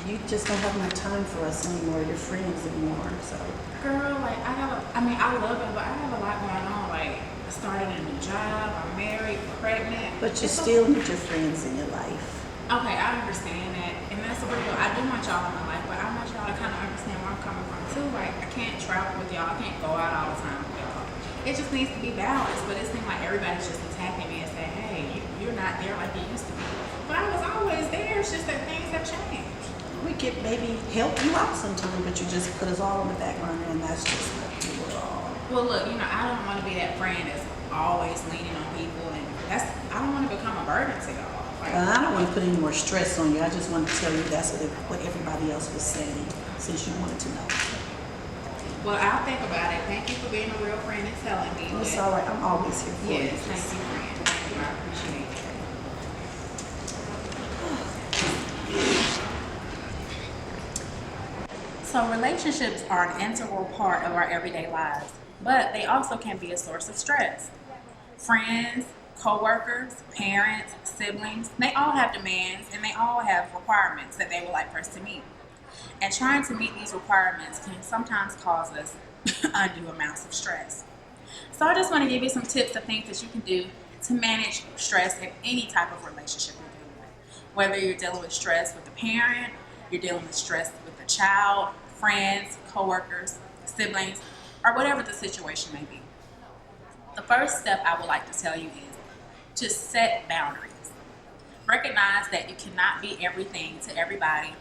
you just don't have no time for us anymore, your friends anymore. So, Girl, like I love it, but I have a lot going on. Like I started a new job, I'm married, pregnant. but you still need your friends in your life. Okay, I understand that, and that's real. I do want y'all in my life, but I want y'all to kind of understand where I'm coming from too. Like I can't travel with y'all, I can't go out all the time with y'all. It just needs to be balanced. But it seems like everybody's just attacking me and saying, "Hey, you're not there like you used to be." But I was always there. It's just that things have changed. We could maybe help you out sometime, but you just put us all on the back burner, and that's just not you at all. Well, look, I don't want to be that friend that's always leaning on people, and I don't want to become a burden to y'all. Like, I don't want to put any more stress on you. I just wanted to tell you that's what everybody else was saying, since you wanted to know. well, I'll think about it. Thank you for being a real friend and telling me. It's but- all right. I'm always here for Yes, you. thank you, friend. Thank you. I appreciate it. So relationships are an integral part of our everyday lives, but they also can be a source of stress. Friends, co-workers, parents, siblings, they all have demands and they all have requirements that they would like for us to meet. And trying to meet these requirements can sometimes cause us undue amounts of stress. So I just want to give you some tips of things that you can do to manage stress in any type of relationship you're dealing with. Whether you're dealing with stress with a parent, you're dealing with stress with a child, friends, coworkers, siblings, or whatever the situation may be. The first step I would like to tell you is to set boundaries. Recognize that you cannot be everything to everybody,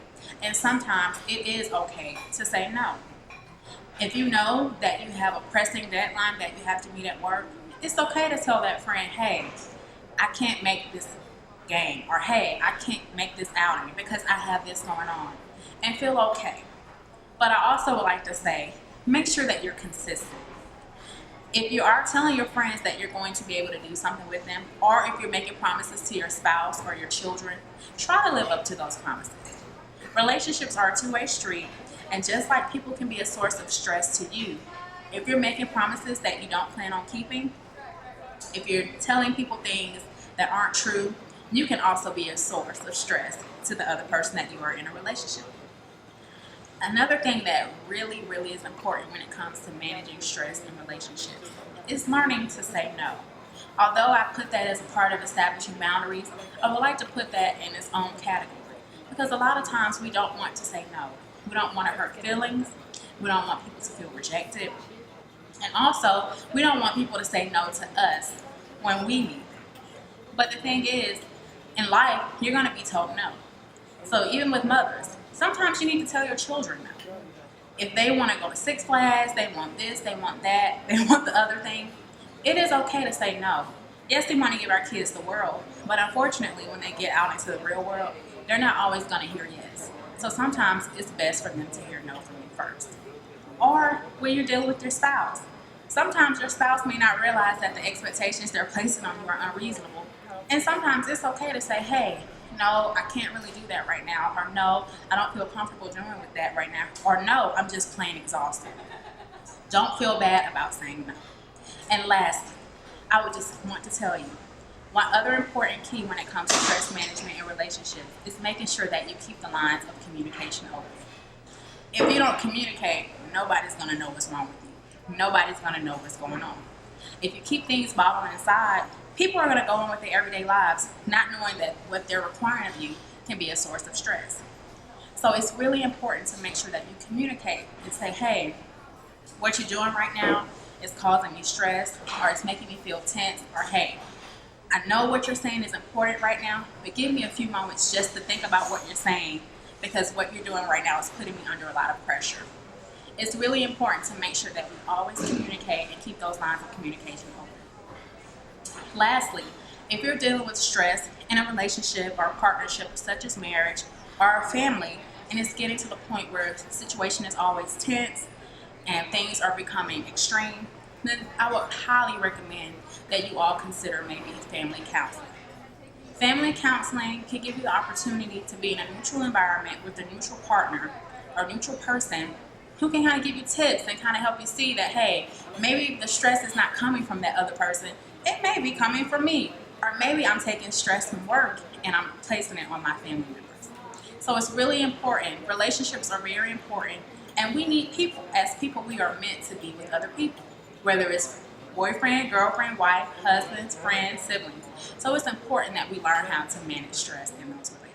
and sometimes it is okay to say no. If you know that you have a pressing deadline that you have to meet at work, it's okay to tell that friend, hey, I can't make this game, or hey, I can't make this outing because I have this going on, and feel okay. But I also would like to say, make sure that you're consistent. If you are telling your friends that you're going to be able to do something with them, or if you're making promises to your spouse or your children, try to live up to those promises. Relationships are a two-way street, and just like people can be a source of stress to you, if you're making promises that you don't plan on keeping, if you're telling people things that aren't true, you can also be a source of stress to the other person that you are in a relationship with. Another thing that really, really is important when it comes to managing stress in relationships is learning to say no. Although I put that as a part of establishing boundaries, I would like to put that in its own category. Because a lot of times we don't want to say no. We don't want to hurt feelings. We don't want people to feel rejected. And also, we don't want people to say no to us when we need them. But the thing is, in life, you're going to be told no. So even with mothers, sometimes you need to tell your children no. If they want to go to Six Flags, they want this, they want that, they want the other thing, it is okay to say no. Yes, we want to give our kids the world, but unfortunately, when they get out into the real world, they're not always going to hear yes. So sometimes it's best for them to hear no from you first. Or when you're dealing with your spouse. Sometimes your spouse may not realize that the expectations they're placing on you are unreasonable. And sometimes it's okay to say, hey, no, I can't really do that right now. Or no, I don't feel comfortable doing with that right now. Or no, I'm just plain exhausted. Don't feel bad about saying no. And lastly, I would just want to tell you, one other important key when it comes to stress management in relationships is making sure that you keep the lines of communication open. If you don't communicate, nobody's going to know what's wrong with you. Nobody's going to know what's going on. If you keep things bottled inside, people are going to go on with their everyday lives, not knowing that what they're requiring of you can be a source of stress. So it's really important to make sure that you communicate and say, hey, what you're doing right now is causing me stress, or it's making me feel tense, or hey, I know what you're saying is important right now, but give me a few moments just to think about what you're saying, because what you're doing right now is putting me under a lot of pressure. It's really important to make sure that we always communicate and keep those lines of communication open. Lastly, if you're dealing with stress in a relationship or partnership such as marriage or a family, and it's getting to the point where the situation is always tense and things are becoming extreme, then I would highly recommend that you all consider maybe family counseling. Family counseling can give you the opportunity to be in a neutral environment with a neutral partner or neutral person who can kind of give you tips and kind of help you see that, hey, maybe the stress is not coming from that other person. It may be coming from me. Or maybe I'm taking stress from work and I'm placing it on my family members. So it's really important. Relationships are very important. And we need people. As people, we are meant to be with other people, whether it's boyfriend, girlfriend, wife, husbands, friends, siblings. So it's important that we learn how to manage stress in those relationships.